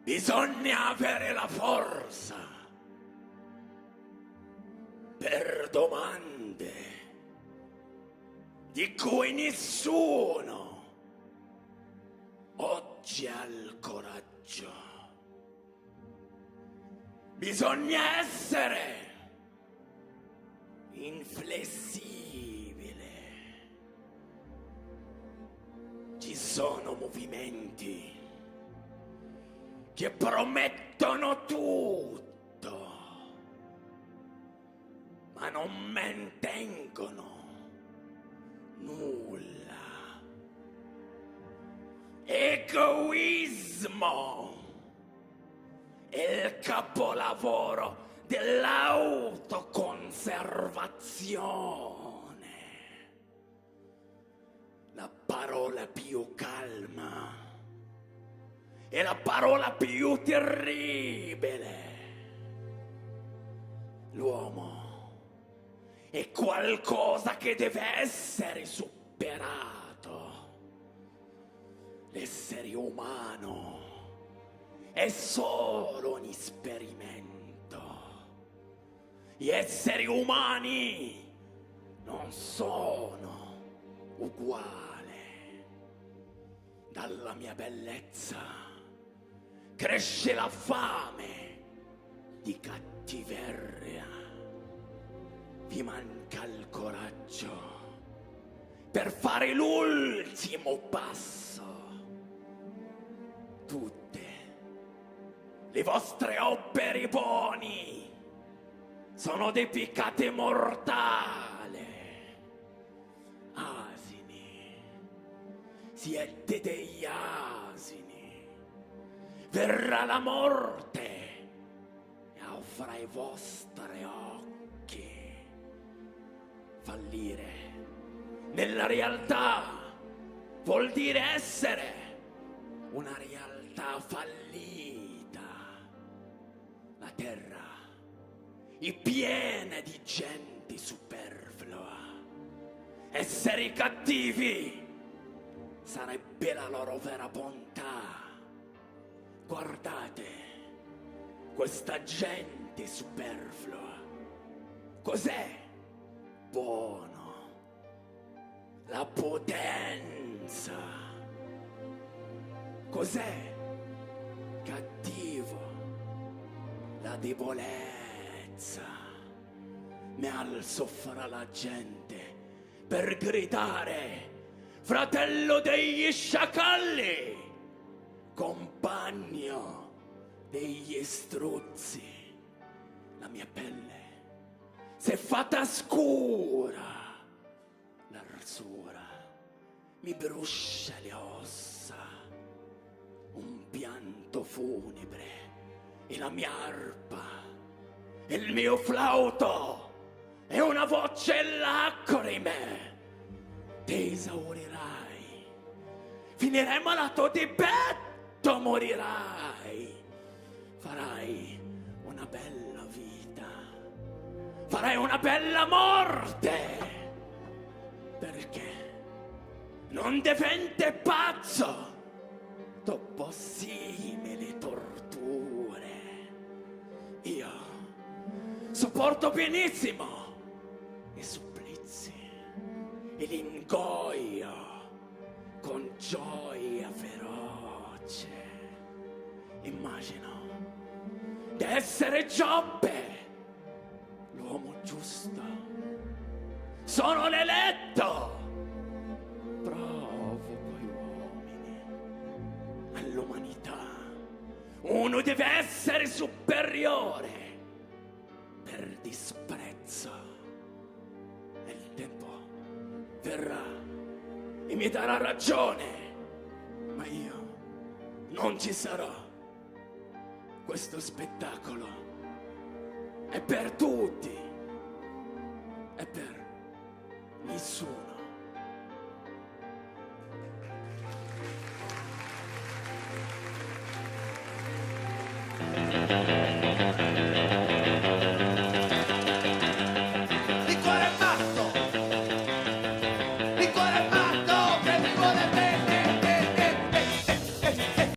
Bisogna avere la forza per domande di cui nessuno oggi ha il coraggio. Bisogna essere inflessibile. Ci sono movimenti che promettono tutto, ma non mantengono nulla. Egoismo è il capolavoro dell'autoconservazione. La parola più calma è la parola più terribile. L'uomo è qualcosa che deve essere superato. L'essere umano è solo un esperimento. Gli esseri umani non sono uguali. Dalla mia bellezza cresce la fame di cattiveria. Vi manca il coraggio per fare l'ultimo passo. Tutte le vostre opere buoni sono dei peccati mortali. Asini, siete degli asini. Verrà la morte e avrà i vostri occhi. Fallire nella realtà vuol dire essere una realtà fallita. La terra è piena di gente superflua. Essere cattivi sarebbe la loro vera bontà. Guardate questa gente superflua. Cos'è buono? La potenza. Cos'è cattivo? La debolezza. Mi alzo fra la gente per gridare: fratello degli sciacalli, compagno degli struzzi. La mia pelle si è fatta scura, l'arsura mi brucia le ossa, un pianto funebre e la mia arpa, il mio flauto e una voce lacrime. Ti esaurirai, finirei malato di petto, morirai. Farai una bella vita, farai una bella morte, perché non diventi pazzo dopo simili torture. Io sopporto benissimo i supplizi e l'ingoio con gioia feroce. Immagino di essere Giobbe, l'uomo giusto. Sono l'eletto. Provoco gli uomini all'umanità. Uno deve essere superiore per disprezzo. E il tempo verrà e mi darà ragione, ma io non ci sarò. Questo spettacolo è per tutti, è per nessuno.